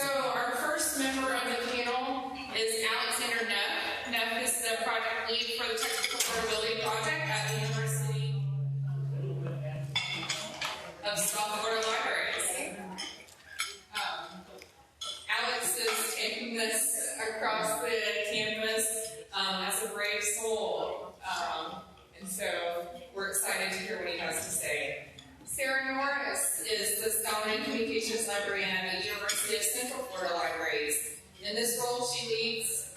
So our first member of the panel is Alexander Neff. Neff is the project lead for the Technical Portability Project at the University of South Florida Libraries. Alex is taking this across the campus as a brave soul, and so we're excited to hear what he has to say. Sarah Norris is the Scholarly and Communications Librarian at the University of Central Florida Libraries. In this role, she leads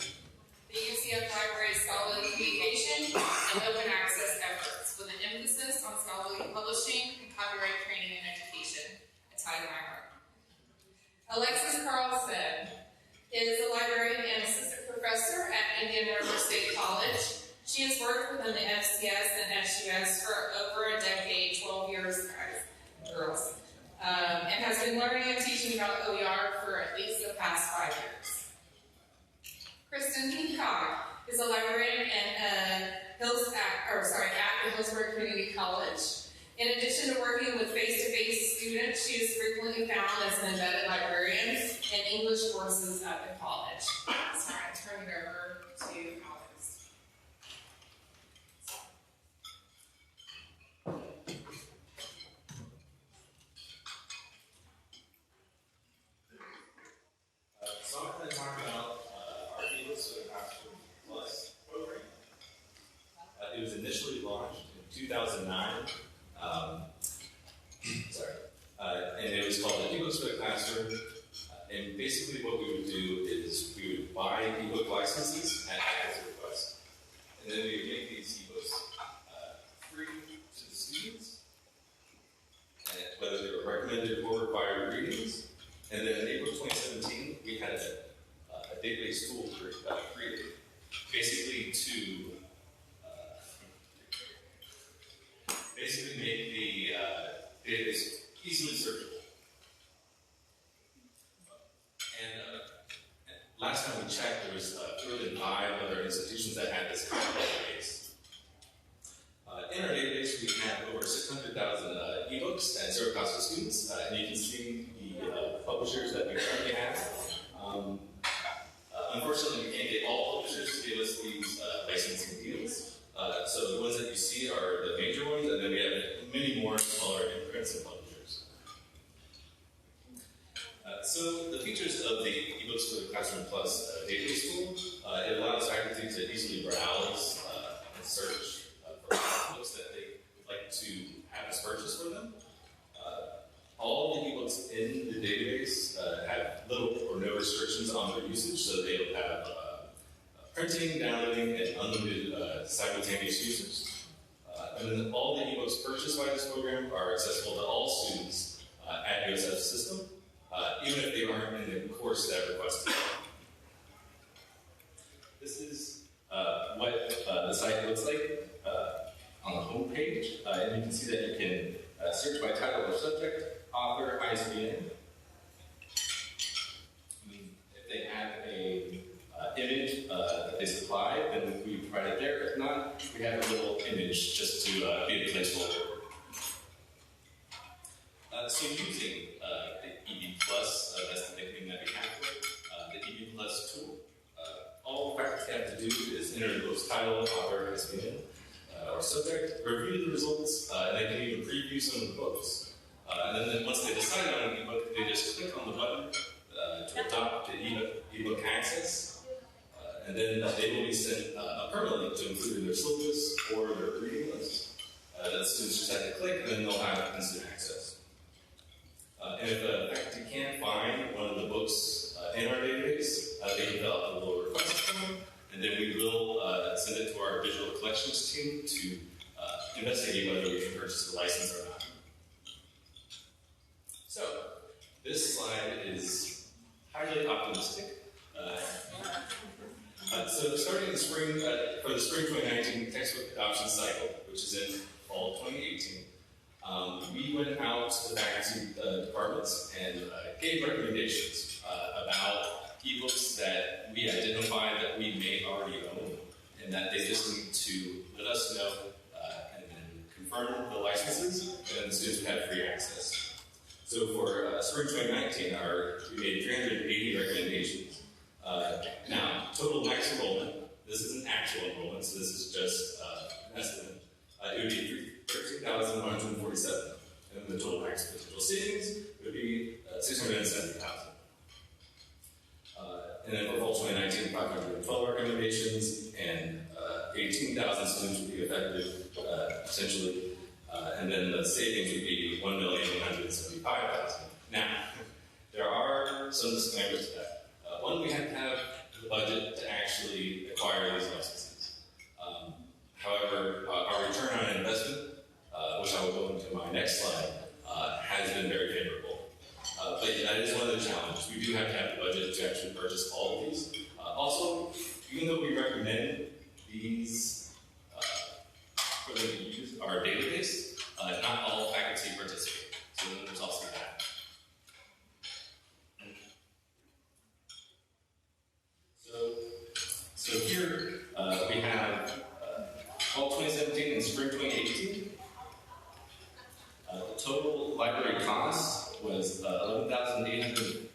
the UCF Library's scholarly communication and open access efforts, with an emphasis on scholarly publishing and copyright training and education, a tie to my heart. Alexis Carlson is a librarian and assistant professor at Indian River State College. She has worked within the FCS and SUS for over a decade, 12 years, girls, and has been learning and teaching about OER for at least the past 5 years. Kristin Heathcock is a librarian at the Hillsborough Community College. In addition to working with face-to-face students, she is frequently found as an embedded librarian in English courses at the college. So I turn it over to Alex. So I'm going to talk about our Hillsborough Classroom Plus program. It was initially launched in 2009. And it was called the Hillsborough Classroom. And basically what we would do is we would buy ebook licenses at Apple's request. And then we would make these ebooks free to the students, whether they were recommended or required readings. And then in April 2017, we had a database tool created, basically to make the database easily searchable. And last time we checked, there was fewer than 5 other institutions that had this kind of database. In our database, we have over 600,000 ebooks at zero cost to students, and you can see the publishers that we currently have. Unfortunately, we can't get all publishers to give us these licensing deals. So the ones that you see are the major ones, and then we have many more smaller imprints and publishers. So the features of the eBooks for the Classroom Plus database tool, it allows faculty to easily browse and search for books that they would like to have us purchase for them. All the ebooks in the database have little or no restrictions on their usage, so they'll have printing, downloading, and unlimited simultaneous usage. And then all the ebooks purchased by this program are accessible to all students at USF system, even if they aren't in the course that requested. This is what the site looks like on the home page, and you can see that you can search by title or subject, author, ISBN. If they have a image that they supply, then we provide it there. If not, we have a little image just to be a placeholder. So using the EB Plus, that's the nickname that we have for it, the EB Plus tool, all faculty have to do is enter those title, author, ISBN, or subject, review the results, and they can even preview some of the books. And then once they decide on an ebook, they just click on the button to adopt the ebook access, and then they will be sent a permanent link to include in their syllabus or their reading list. The students just have to click, and then they'll have instant access. And if the faculty can't find one of the books in our database, they can fill out the little request form, and then we will send it to our digital collections team to investigate whether we can purchase the license or not. So, this slide is highly optimistic. So starting in the spring, for the spring 2019 textbook adoption cycle, which is in fall 2018, we went out to the faculty departments and gave recommendations about ebooks that we identified that we may already own, and that they just need to let us know and then confirm the licenses, and then the students would have free access. So for spring 2019, we made 380 recommendations. Now, total max enrollment, this isn't actual enrollment, so this is just an estimate. It would be 13,147. And then the total max potential savings would be 670,000. And then for fall 2019, 512 recommendations, and 18,000 students would be affected, essentially. And then the savings would be 1,175,000. Now, there are some disclaimers to that. One, we have to have the budget to actually acquire these licenses. However, our return on investment, which I will go into my next slide, has been very favorable. But that is one of the challenges. We do have to have the budget to actually purchase all of these. Also, even though we recommend these for them to use our database, not all faculty participate. So then there's also that. So here we have fall 2017 and spring 2018. The total library cost was $11,854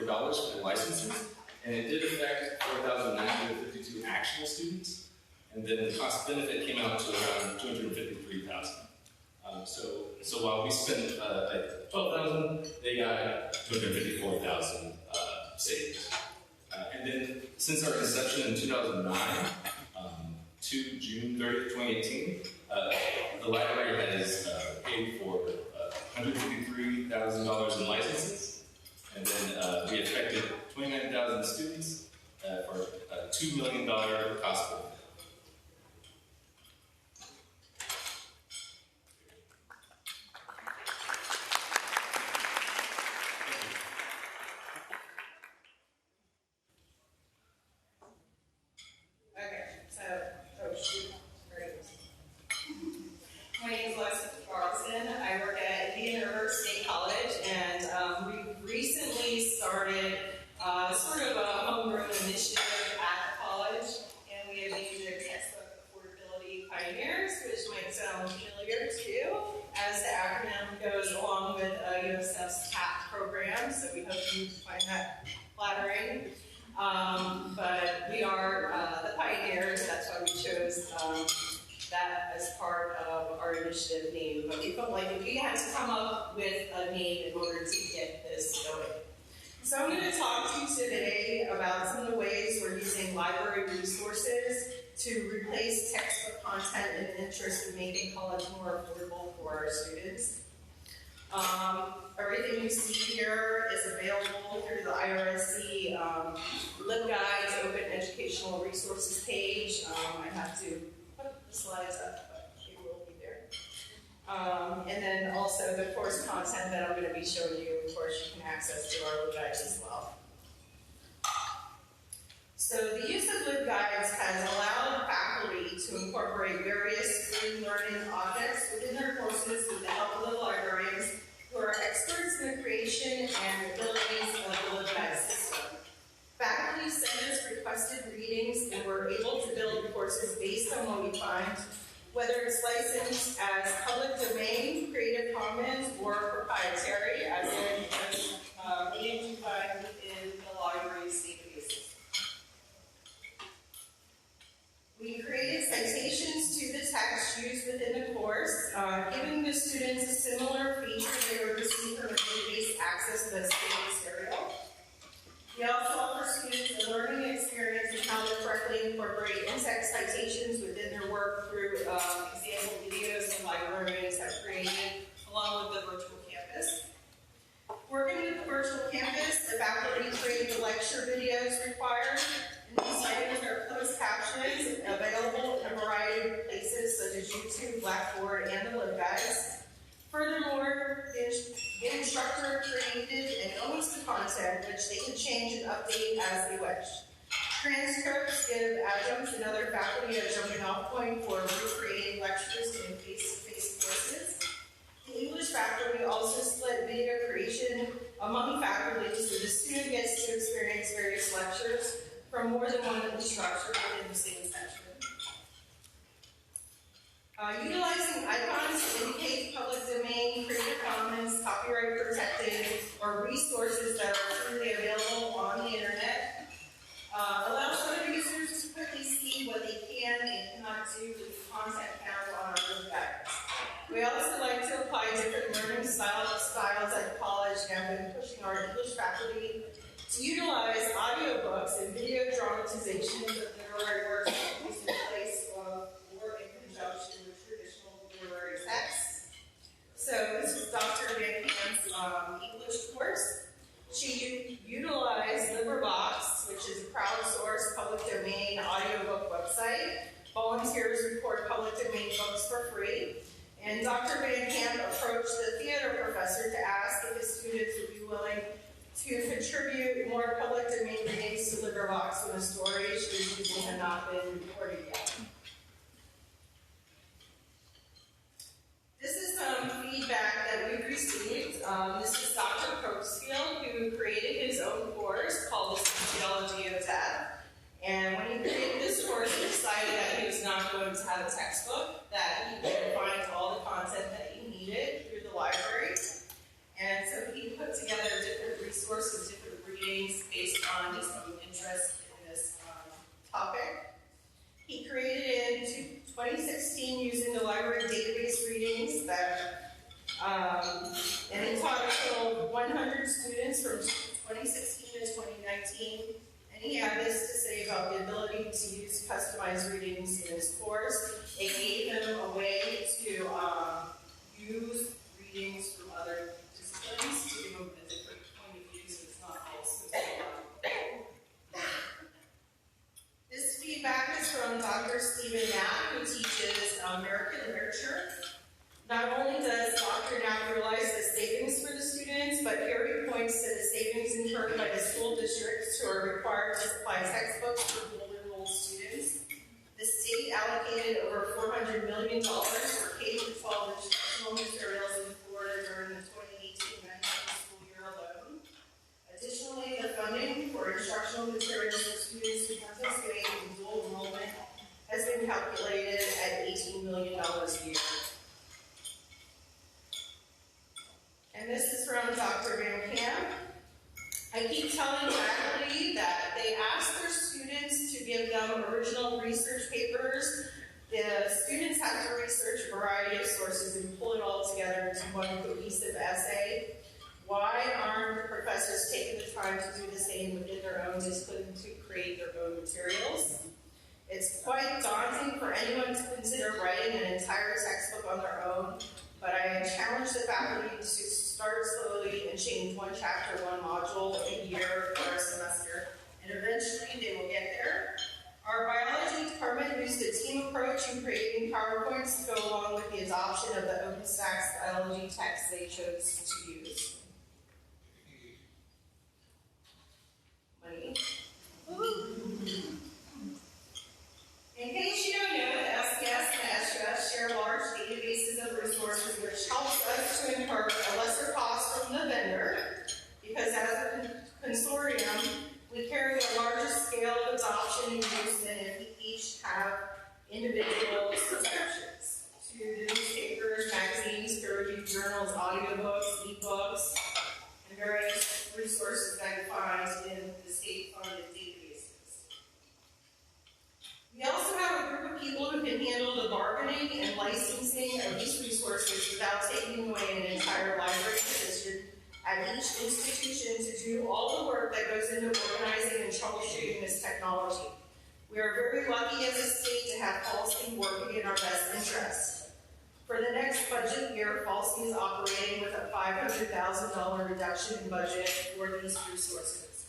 for the licenses, and it did affect 4,952 actual students, and then the cost benefit came out to around $253,000. So while we spent $12,000, they got $254,000 savings. And then since our inception in 2009 to June 30th, 2018, the library has paid for $153,000 in licenses, and then we affected 29,000 students for a $2 million cost benefit. My name is Alexis Carlson. I work at State College, and we recently started sort of a homegrown initiative at the college, and we have named it Textbook Affordability Pioneers, which might sound familiar to you, as the acronym goes along with USF's TAP program, so we hope you find that flattering. But we are the pioneers, that's why we chose that as part of our initiative name. But we felt like we had to come up with a name in order to get this going. So I'm going to talk to you today about some of the ways we're using library resources to replace textbook content in the interest of making college more affordable for our students. Everything you see here is available through the IRSC LibGuides Open Educational Resources page. I have to put the slides up, but they will be there. And then also the course content that I'm going to be showing you, of course, you can access through our LibGuides as well. So the use of LibGuides has allowed faculty to incorporate various free learning objects within their courses with the help of the librarians, who are experts in the creation and abilities of the LibGuide system. Faculty send us requested readings, and we're able to build courses based on what we find, whether it's licensed as public domain, Creative Commons, or proprietary, as in readings you find within the library's databases. We created citations to the text used within the course, giving the students a similar feature they would receive from a database access to the same material. We also offer students a learning experience in how to correctly incorporate in-text citations within their work through example videos the librarians have created, along with the virtual campus. Working with the virtual campus, the faculty created the lecture videos required. These items are closed captions available in a variety of places such as YouTube, Blackboard, and the LibGuides. Furthermore, the instructor created and owns the content, which they can change and update as they wish. Transcripts give adjuncts and other faculty a jumping off point for recreating lectures in face-to-face courses. The English faculty also split video creation among faculty so the student gets to experience various lectures from more than one instructor within the same section. Utilizing icons to indicate public domain, Creative Commons, copyright protected styles at college and have been pushing our English faculty to utilize audiobooks and video dramatizations of literary works in place of or in conjunction with traditional literary texts. So this was Dr. Van Camp's English course. She utilized LibriVox, which is a crowdsourced public domain audiobook website. Volunteers record public domain books for free. And Dr. Van Camp approached the theater professor to ask if his students would be willing to contribute more public domain readings to LibriVox when a story she was using had not been recorded yet. This is some feedback that we've received. This is Dr. Croasfield, who created his own course called The Sociology of Death. And when he created this course, he decided that he was not going to have a textbook, that he could find all the content that he needed through the library. And so he put together different resources, different readings based on his own interest in this topic. He created it in 2016 using the library database readings that, and he taught a total of 100 students from 2016 to 2019. And he had this to say about the ability to use customized readings in his course. It gave him a way to use readings from other disciplines to give him a different point of view, so it's not all so. This feedback is from Dr. Stephen Knapp, who teaches American literature. Not only does Dr. Knapp realize the savings for the students, but here he points to the savings incurred by the school districts who are required to supply textbooks for dual enrolled students. The state allocated over $400 million for K-12 instructional materials in Florida during the 2018-19 school year alone. Additionally, the funding for instructional materials for students who participate in dual enrollment has been calculated at $18 million a year. And this is from Dr. Van Camp. I keep telling faculty that they ask their students to give them original research papers. The students have to research a variety of sources and pull it all together into one cohesive essay. Why aren't the professors taking the time to do the same within their own discipline to create their own materials? It's quite daunting for anyone to consider writing an entire textbook on their own, but I challenge the faculty to start slowly and change one chapter, one module a year or a semester, and eventually they will get there. Our biology department used a team approach in creating PowerPoints to go along with the adoption of the OpenStax biology text they chose to use. Money. In case you don't know, the SDS and SUS share large databases of resources, which helps us to incur a lesser cost from the vendor, because as a consortium, we carry the largest scale of adoption and use, and we each have individual subscriptions to the newspapers, magazines, peer-reviewed journals, audiobooks, ebooks, and various resources that you find in the state-funded databases. We also have a group of people who can handle the bargaining and licensing of these resources without taking away an entire library position at each institution to do all the work that goes into organizing and troubleshooting this technology. We are very lucky as a state to have Carlson working in our best interest. For the next budget year, Carlson is operating with a $500,000 reduction in budget for these resources.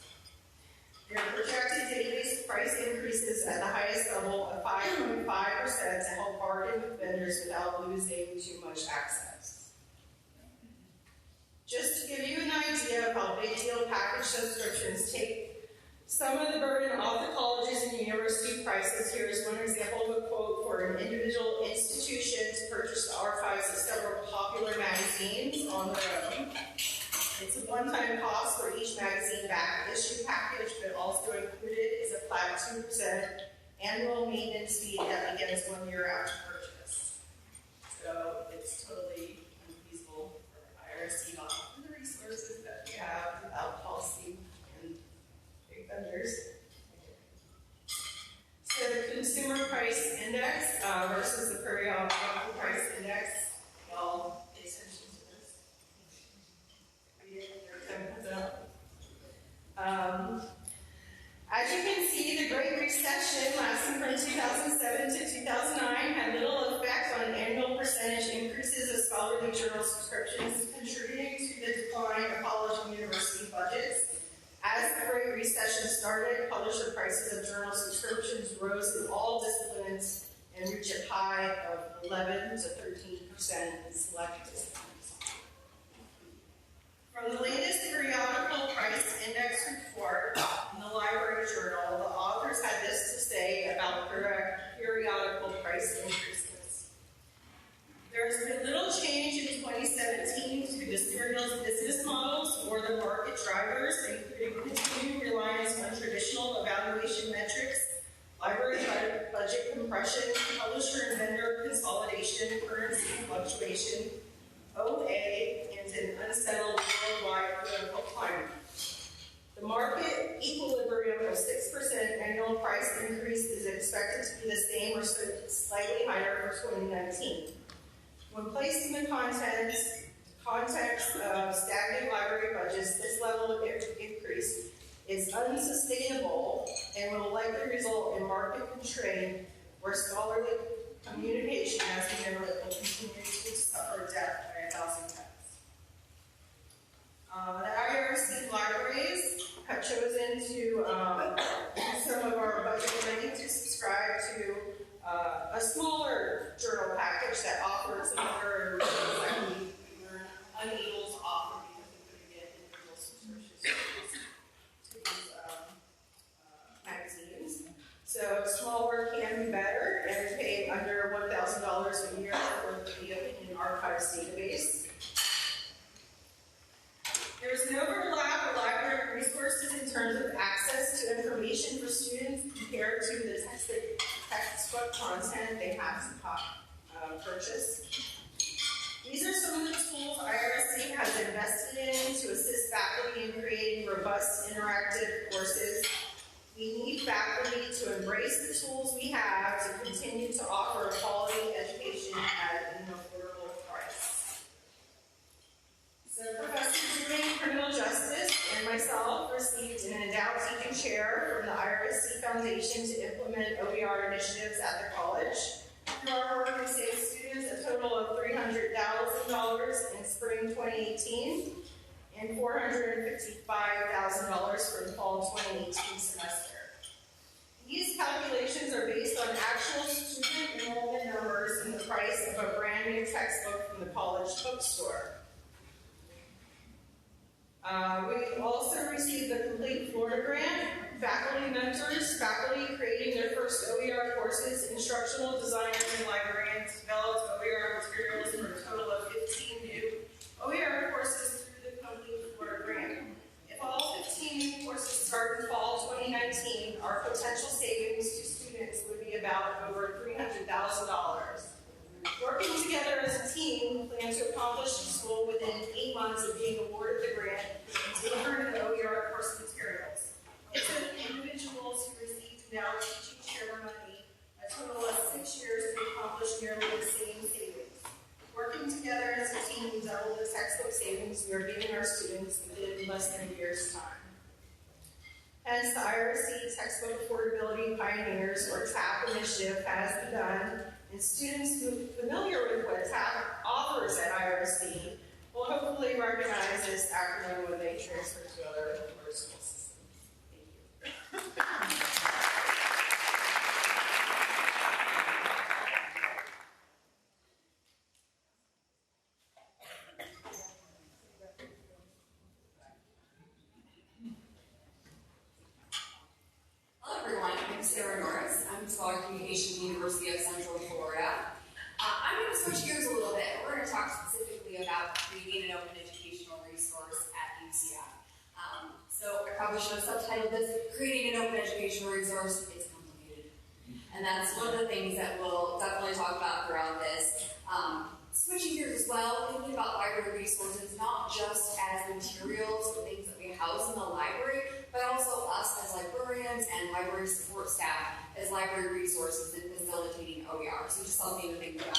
Their projected database price increases at the highest level of 5.5% to help bargain with vendors without losing too much access. Just to give you an idea of how big deal package subscriptions take some of the burden off the colleges and university prices, here is one example of a quote for an individual institution to purchase the archives of several popular magazines on their own. It's a one-time cost for each magazine back issue package, but also included is a flat 2% annual maintenance fee that begins 1 year after purchase. So it's totally unfeasible for IRC not the resources that we have without policy and big vendors. So the consumer price index versus the periodical price index, y'all pay attention to this. journal subscriptions rose in all disciplines and reached a high of 11 to 13% in select disciplines. From the latest periodical price index report in the library journal, the authors had this to say about periodical price increases. There has been little change in 2017 to the serial's business models or the market drivers, including continued reliance on traditional evaluation metrics, library budget compression, publisher and vendor consolidation, currency fluctuation, OA, and an unsettled worldwide political climate. The market equilibrium of 6% annual price increase is expected to be the same or slightly higher for 2019. When placed in the context of stagnant library budgets, this level of increase is unsustainable and will likely result in market constraint where scholarly communication as we know it will continue to suffer death by 1,000 cuts. The IRC libraries have chosen to some of our budget money to subscribe to a smaller journal package that offers another like we were unable to offer because we couldn't get individual subscriptions to these magazines. So smaller can be better, and we pay under $1,000 a year for the Opinion Archives database. There's an overlap of library resources in terms of access to information for students compared to the textbook content they have to purchase. These are some of the tools IRC has invested in to assist faculty in creating robust interactive courses. We need faculty to embrace the tools we have to continue to offer quality education at an affordable price. So Professor doing criminal justice and myself received an endowed teaching chair from the IRC Foundation to implement OER initiatives at the college. Through our work, we saved students a total of $300,000 in spring 2018 and $455,000 for the fall 2018 semester. These calculations are based on actual student enrollment numbers and the price of a brand new textbook from the college bookstore. We also received the Complete Florida Grant, faculty mentors, faculty creating their first OER courses, instructional designers and librarians developed OER materials for a total of 15 new OER courses through the Complete Florida Grant. If all 15 new courses start in fall 2019, our potential savings to students would be about over $300,000. Working together as a team, we plan to accomplish this goal within 8 months of being awarded the grant and delivering the OER course materials. It took individuals who received now teaching share money a total of 6 years to accomplish nearly the same savings. Working together as a team, we doubled the textbook savings we are giving our students within less than a year's time. Hence, the IRC Textbook Affordability Pioneers, or TAP initiative, has begun, and students who are familiar with what TAP offers at IRC will hopefully recognize this acronym when they transfer to other school systems. Thank you. Hello everyone, I'm Sarah Norris. I'm Scholar Communication at the University of Central Florida. I'm going to switch gears a little bit. We're going to talk specifically about creating an open educational resource at UCF. So I probably should have subtitled this, Creating an Open Educational Resource. It's complicated. And that's one of the things that we'll definitely talk about throughout this. Switching gears as well, thinking about library resources, not just as materials or things that we house in the library, but also us as librarians and library support staff as library resources in facilitating OER. So just something to think about.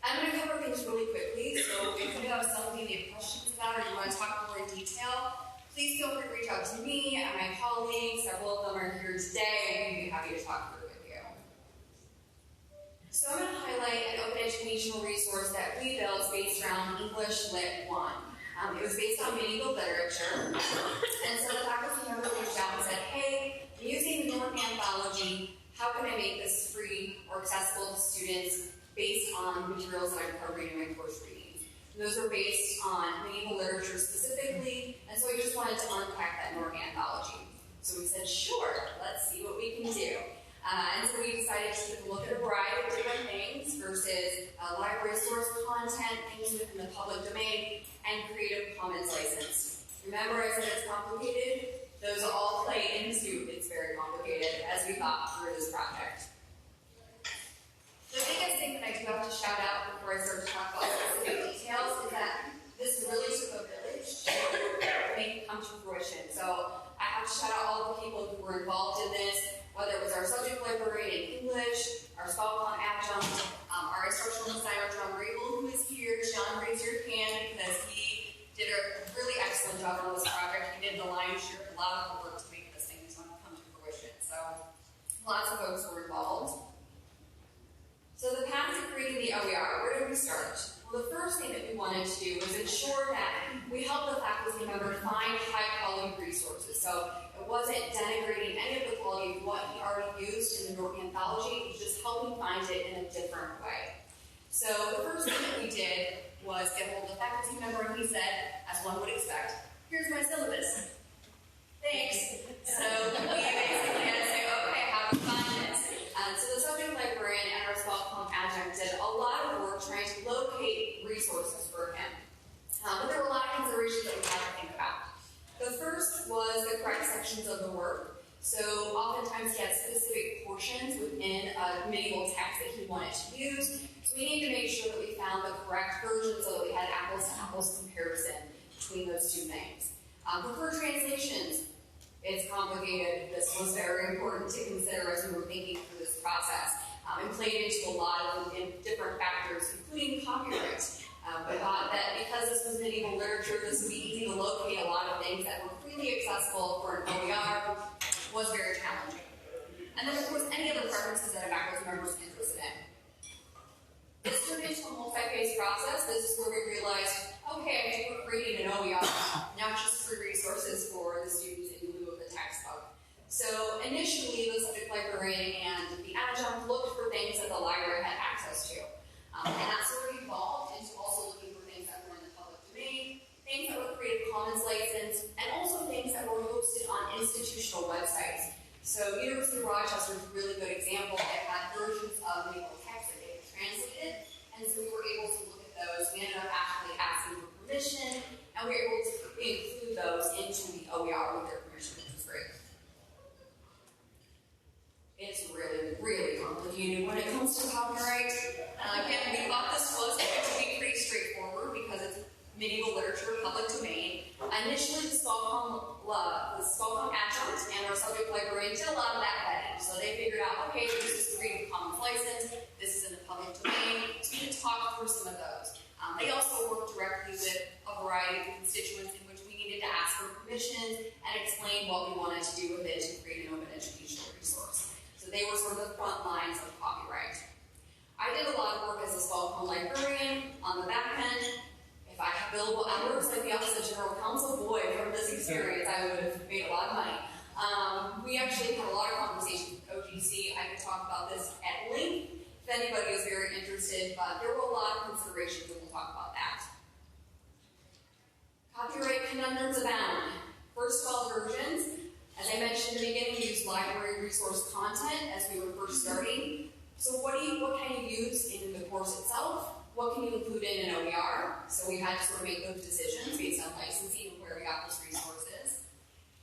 I'm going to cover things really quickly, so if you have something you have questions about or you want to talk more in detail, please feel free to reach out to me and my colleagues. Several of them are here today, and we'd be happy to talk through with you. So I'm going to highlight an open educational resource that we built based around English Lit 1. It was based on medieval literature, and so the faculty member reached out and said, hey, I'm using the how can I make this free or accessible to students based on materials that I'm covering in my course readings. And those are based on medieval literature specifically, and so I just wanted to unpack that in our anthology. So we said, sure, let's see what we can do. And so we decided to take a look at a variety of different things versus library source content, things within the public domain, and Creative Commons license. Remember I said it's complicated? Those all play into it's very complicated as we thought through this project. The biggest thing that I do have to shout out before I start to talk about specific details is that this really took a village to make it come to fruition. So I have to shout out all the people who were involved in this, whether it was our subject librarian in English, our SpellCom adjunct, our instructional designer John Rabel, who is here. John, raise your hand because he did a really excellent job on this project. He did the lion's share of a lot of the work to make this thing come to fruition. So lots of folks were involved. So the path to creating the OER, where did we start? Well, the first thing that we wanted to do was ensure that we helped the faculty member find high-quality resources. So it wasn't denigrating any of the quality of what he already used in the Norton anthology, it was just helping find it in a different way. So the first thing that we did was get hold of the faculty member, and he said, as one would expect, here's my syllabus. Thanks. So we basically had to say, okay, how do we find this? So the subject librarian and our SpellCom adjunct did a lot of work trying to locate resources for him. But there were a lot of considerations that we had to think about. The first was the correct sections of the work. So oftentimes he had specific portions within a medieval text that he wanted to use. So we needed to make sure that we found the correct version so that we had apples-to-apples comparison between those two things. Preferred translations. It's complicated. This was very important to consider as we were thinking through this process. It played into a lot of different factors, including copyright. We thought that because this was medieval literature, this would be easy to locate a lot of things that were freely accessible for an OER was very challenging. And then, of course, any other preferences that a faculty member was interested in. This turned into a multi-phase process. This is where we realized, okay, I think we're creating an OER, not just free resources for the students in lieu of the textbook. So initially, the subject librarian and the adjunct looked for things that the library had access to. And that sort of evolved into also looking for things that were in the public domain, things that were Creative Commons licensed, and also things that were hosted on institutional websites. So University of Rochester is a really good example. It had versions of medieval text that they had translated, and so we were able to look at those. We ended up actually asking for permission, and we were able to include those into the OER with their permission, which was great. It's really, really complicated when it comes to copyright. Again, we thought this was going to be pretty straightforward because it's medieval literature, public domain. Initially, the SpellCom adjunct and our subject librarian did a lot of that vetting. So they figured out, okay, this is the Creative Commons license, this is in the public domain, so we can talk through some of those. They also worked directly with a variety of constituents in which we needed to ask for permission and explain what we wanted to do with it to create an open educational resource. So they were sort of the front lines of copyright. I did a lot of work as a SpellCom librarian on the back end. If I had billable hours like the Office of General Counsel, boy, from this experience, I would have made a lot of money. We actually had a lot of conversations with OGC. I could talk about this at length if anybody is very interested, but there were a lot of considerations, and we'll talk about that. Copyright conundrums abound. First 12 versions. As I mentioned in the beginning, we used library resource content as we were first starting. So what can you use in the course itself? What can you include in an OER? So we had to sort of make those decisions based on licensing and where we got those resources.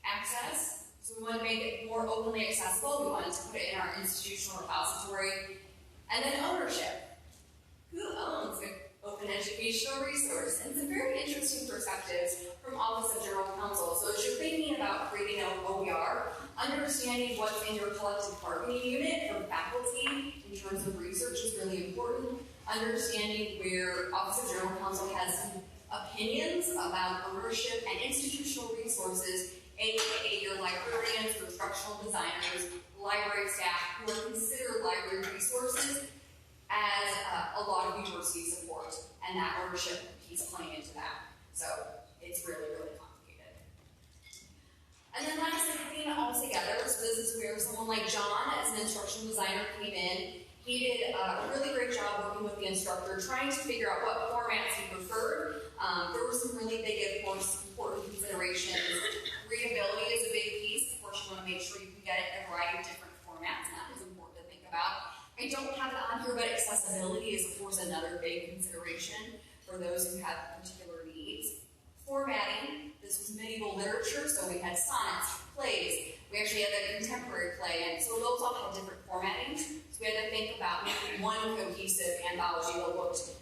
Access. So we wanted to make it more openly accessible. We wanted to put it in our institutional repository. And then ownership. Who owns an open educational resource? And some very interesting perspectives from Office of General Counsel. So as you're thinking about creating an OER, understanding what's in your collective bargaining unit from faculty in terms of research is really important. Understanding where Office of General Counsel has some opinions about ownership and institutional resources, aka your librarians, your instructional designers, library staff, who are considered library resources as a lot of university support, and that ownership piece playing into that. So it's really, really complicated. And then lastly, putting it all together. So this is where someone like John, as an instructional designer, came in. He did a really great job working with the instructor, trying to figure out what formats he preferred. There were some really big, of course, important considerations. Readability is a big piece. Of course, you want to make sure you can get it in a variety of different formats, and that is important to think about. I don't have it on here, but accessibility is, of course, another big consideration for those who have particular needs. Formatting, this was medieval literature, so we had sonnets, plays. We actually had a contemporary play, and so those all had different formattings. So we had to think about making one cohesive anthology that looked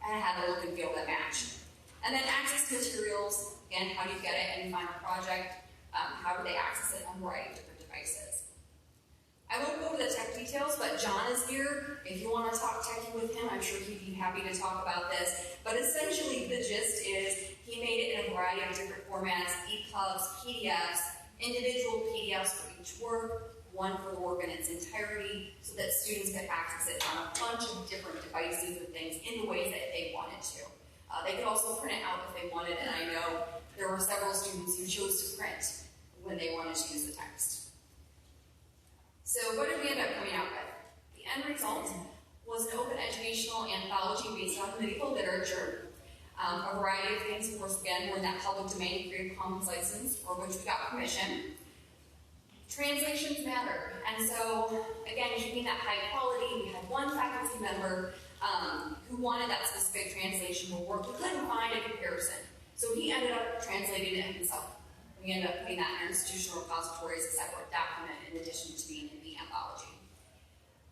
and had a look and feel that matched. And then access to materials, again, how do you get it in Final Project? How do they access it on a variety of different devices? I won't go over the tech details, but John is here. If you want to talk techie with him, I'm sure he'd be happy to talk about this. But essentially, the gist is he made it in a variety of different formats, EPUBs, PDFs, individual PDFs for each work, one for the work in its entirety, so that students could access it on a bunch of different devices and things in the ways that they wanted to. They could also print it out if they wanted, and I know there were several students who chose to print when they wanted to use the text. So what did we end up coming out with? The end result was an open educational anthology based on medieval literature. A variety of things, of course, again, were in that public domain Creative Commons license, for which we got permission. Translations mattered, and so, again, keeping that high quality, we had one faculty member who wanted that specific translation to work. We couldn't find a comparison, so he ended up translating it himself. We ended up putting that in our institutional repository as a separate document in addition to being in the anthology.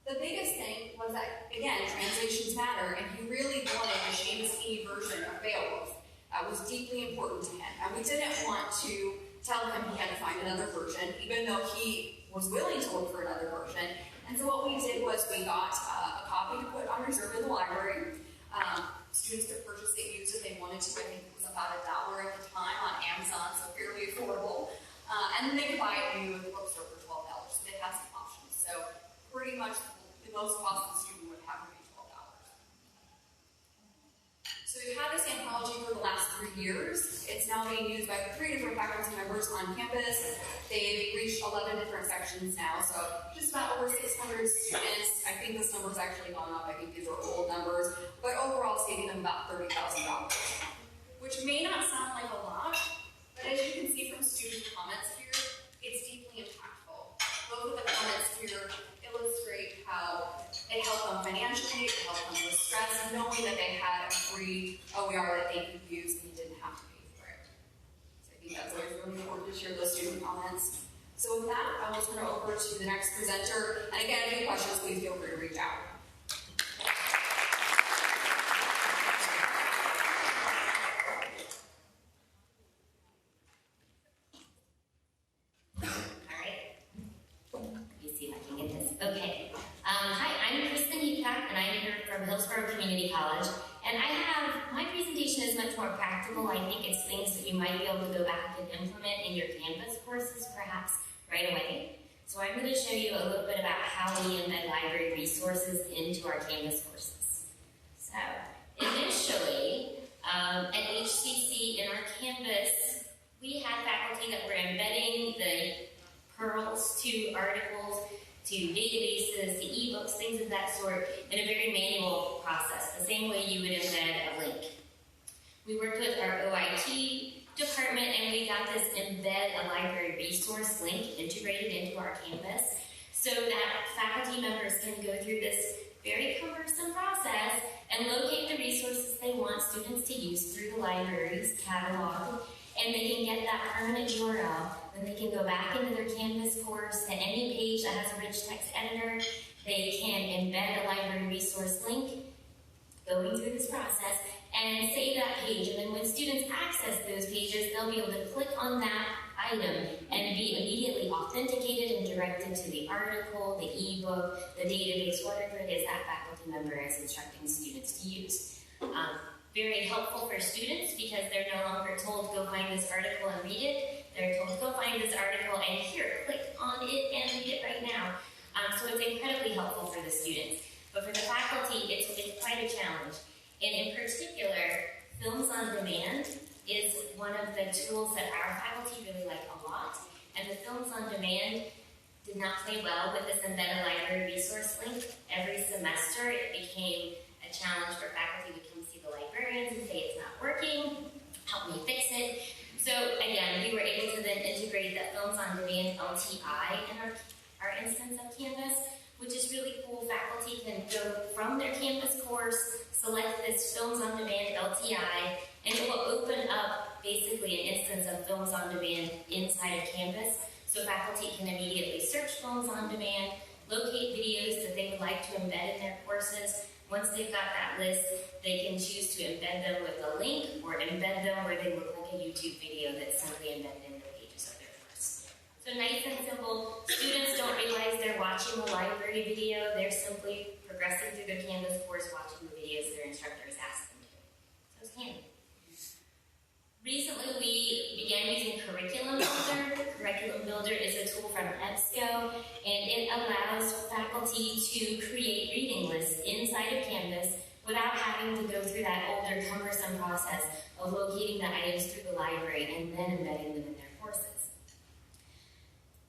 The biggest thing was that, again, translations matter, and he really wanted the Seamus Heaney version of Beowulf. That was deeply important to him, and we didn't want to tell him he had to find another version, even though he was willing to look for another version. And so what we did was we got a copy to put on reserve in the library. Students could purchase it, use it if they wanted to. I think it was about $1 at the time on Amazon, so fairly affordable. And then they could buy it new at the bookstore for $12. So they had some options. So pretty much the most cost the student would have would be $12. So we've had this anthology for the last 3 years. It's now being used by 3 different faculty members on campus. They've reached 11 different sections now, so just about over 600 students. I think this number's actually gone up. I think these are old numbers, but overall saving them about $30,000, which may not sound like a lot, but as you can see from student comments here, it's deeply impactful. Both of the comments here illustrate how it helped them financially, it helped them with stress, knowing that they had a free OER that they could use and you didn't have to pay for it. So I think that's always really important to share those student comments. So with that, I will turn it over to the next presenter. And again, if you have questions, please feel free to reach out. Okay. Hi, I'm Kristin Heathcock, and I'm here from Hillsborough Community College. And my presentation is much more practical. I think it's things that you might be able to go back and implement in your Canvas courses, perhaps, right away. So I'm going to show you a little bit about how we embed library resources into our Canvas courses. So, initially, at HCC in our Canvas, we had faculty that were embedding the pearls to articles, to databases, to ebooks, things of that sort, in a very manual process, the same way you would embed a link. We worked with our OIT department, and we got this embed a library resource link integrated into our Canvas, so that faculty members can go through this very cumbersome process and locate the resources they want students to use through the library's catalog, and they can get that permanent URL. Then they can go back into their Canvas course to any page that has a rich text editor. They can embed a library resource link, going through this process, and save that page. And then when students access those pages, they'll be able to click on that item and be immediately authenticated and directed to the article, the ebook, the database, whatever it is that faculty member is instructing students to use. Very helpful for students because they're no longer told, go find this article and read it. They're told, go find this article and here, click on it and read it right now. So it's incredibly helpful for the students. But for the faculty, it's quite a challenge. And in particular, Films on Demand is one of the tools that our faculty really like a lot, and the Films on Demand did not play well with this embedded library resource link. Every semester it became a challenge for faculty to come see the librarians and say it's not working, help me fix it. So again, we were able to then integrate that Films on Demand LTI in our instance of Canvas, which is really cool. Faculty can go from their Canvas course, select this Films on Demand LTI, and it will open up basically an instance of Films on Demand inside of Canvas. So faculty can immediately search Films on Demand, locate videos that they would like to embed in their courses. Once they've got that list, they can choose to embed them with a link or embed them where they look like a YouTube video that's simply embedded in the pages of their course. So nice and simple. Students don't realize they're watching a library video. They're simply progressing through their Canvas course, watching the videos their instructors ask them to. So it's handy. Recently, we began using Curriculum Builder. Curriculum Builder is a tool from EBSCO, and it allows faculty to create reading lists inside of Canvas without having to go through that older, cumbersome process of locating the items through the library and then embedding them in their courses.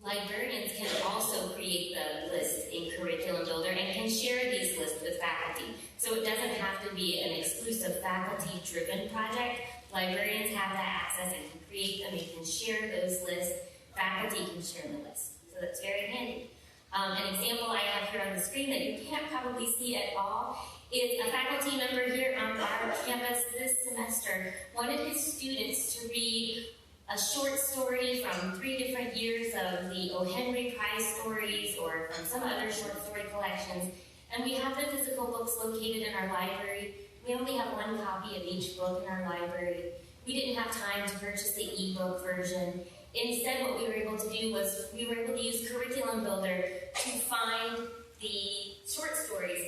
Librarians can also create the list in Curriculum Builder and can share these lists with faculty. So it doesn't have to be an exclusive faculty-driven project. Librarians have that access and can create them, and can share those lists. Faculty can share the list. So that's very handy. An example I have here on the screen that you can't probably see at all is a faculty member here on our campus this semester wanted his students to read a short story from 3 different years of the O. Henry Prize stories or from some other short story collections. And we have the physical books located in our library. We only have 1 copy of each book in our library. We didn't have time to purchase the ebook version. Instead, what we were able to do was we were able to use Curriculum Builder to find the short stories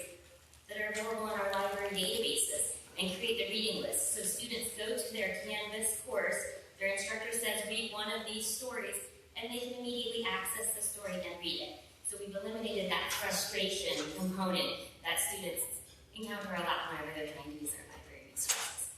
that are available in our library databases and create the reading list. So students go to their Canvas course, their instructor says, read one of these stories, and they can immediately access the story and read it. So we've eliminated that frustration component that students encounter a lot whenever they're trying to use our library resources.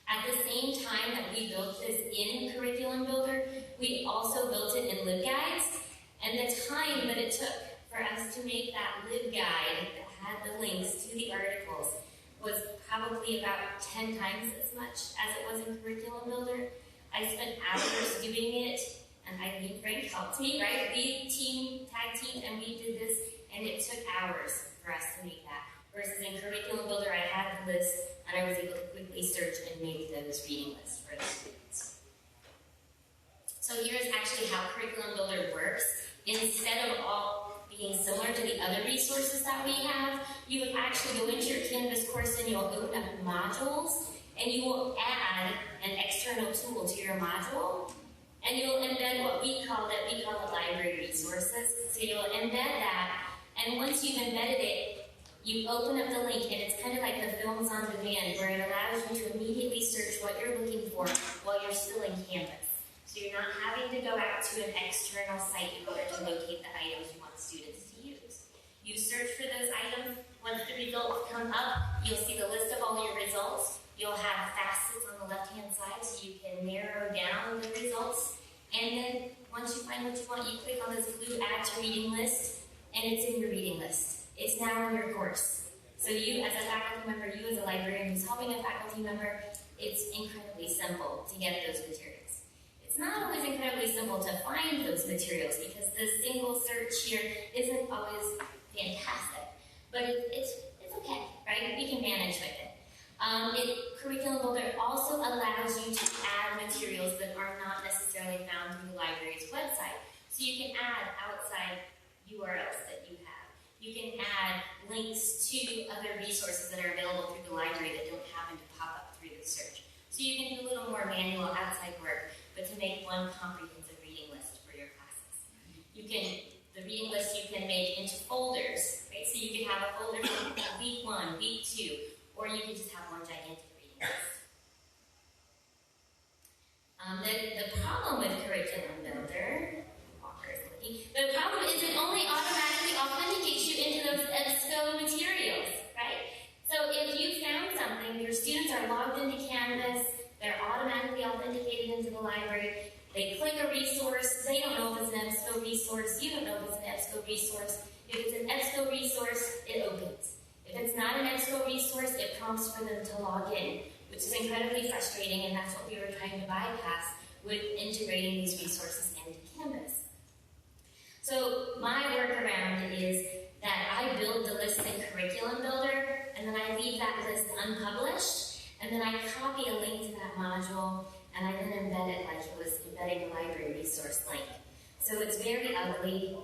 At the same time that we built this in Curriculum Builder, we also built it in LibGuides, and the time that it took for us to make that LibGuide that had the links to the articles was probably about 10 times as much as it was in Curriculum Builder. I spent hours doing it, and Frank helped me, right? We tag team, and we did this, and it took hours for us to make that. Versus in Curriculum Builder, I had the list, and I was able to quickly search and make those reading lists for the students. So here's actually how Curriculum Builder works. Instead of all being similar to the other resources that we have, you would actually go into your Canvas course and you'll open up modules, and you will add an external tool to your module, and you'll embed what we call it library resources. So you'll embed that, and once you've embedded it, you open up the link, and it's kind of like the Films on Demand, where it allows you to immediately search what you're looking for while you're still in Canvas. So you're not having to go out to an external site in order to locate the items you want students to use. You search for those items. Once the results come up, you'll see the list of all your results. You'll have facets on the left-hand side so you can narrow down the results. And then once you find what you want, you click on this blue Add to Reading List, and it's in your reading list. It's now in your course. So you as a faculty member, you as a librarian who's helping a faculty member, it's incredibly simple to get those materials. It's not always incredibly simple to find those materials because the single search here isn't always fantastic. But it's okay, right? We can manage with it. Curriculum Builder also allows you to add materials that are not necessarily found through the library's website. So you can add outside URLs that you have. You can add links to other resources that are available through the library that don't happen to pop up through the search. So you can do a little more manual outside work, but to make one comprehensive reading list for your classes. The reading list you can make into folders, right? So you can have a folder for week 1, week 2, or you can just have one gigantic reading list. The problem with Curriculum Builder, the problem is it only automatically authenticates you into those EBSCO materials, right? So if you found something, your students are logged into Canvas, they're automatically resource. If it's an EBSCO resource, it opens. If it's not an EBSCO resource, it prompts for them to log in, which is incredibly frustrating, and that's what we were trying to bypass with integrating these resources into Canvas. So my workaround is that I build the list in Curriculum Builder, and then I leave that list unpublished, and then I copy a link to that module, and I then embed it like it was embedding a library resource link. So it's very ugly,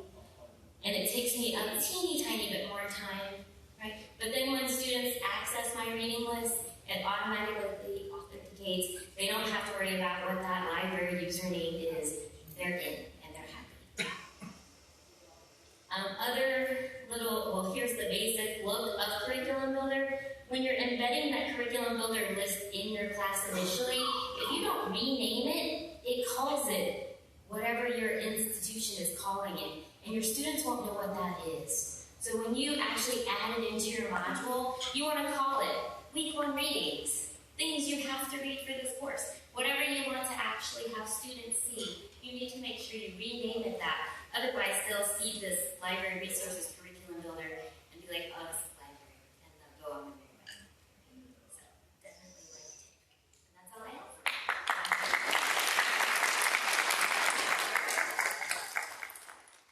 and it takes me a teeny tiny bit more time, right? But then when students access my reading list, it automatically authenticates. They don't have to worry about what that library username is. They're in, and they're happy. Well, here's the basic look of Curriculum Builder. When you're embedding that Curriculum Builder list in your class initially, if you don't rename it, it calls it whatever your institution is calling it, and your students won't know what that is. So when you actually add it into your module, you want to call it Week 1 Readings, things you have to read for this course. Whatever you want to actually have students see, you need to make sure you rename it that. Otherwise, they'll see this Library Resources Curriculum Builder,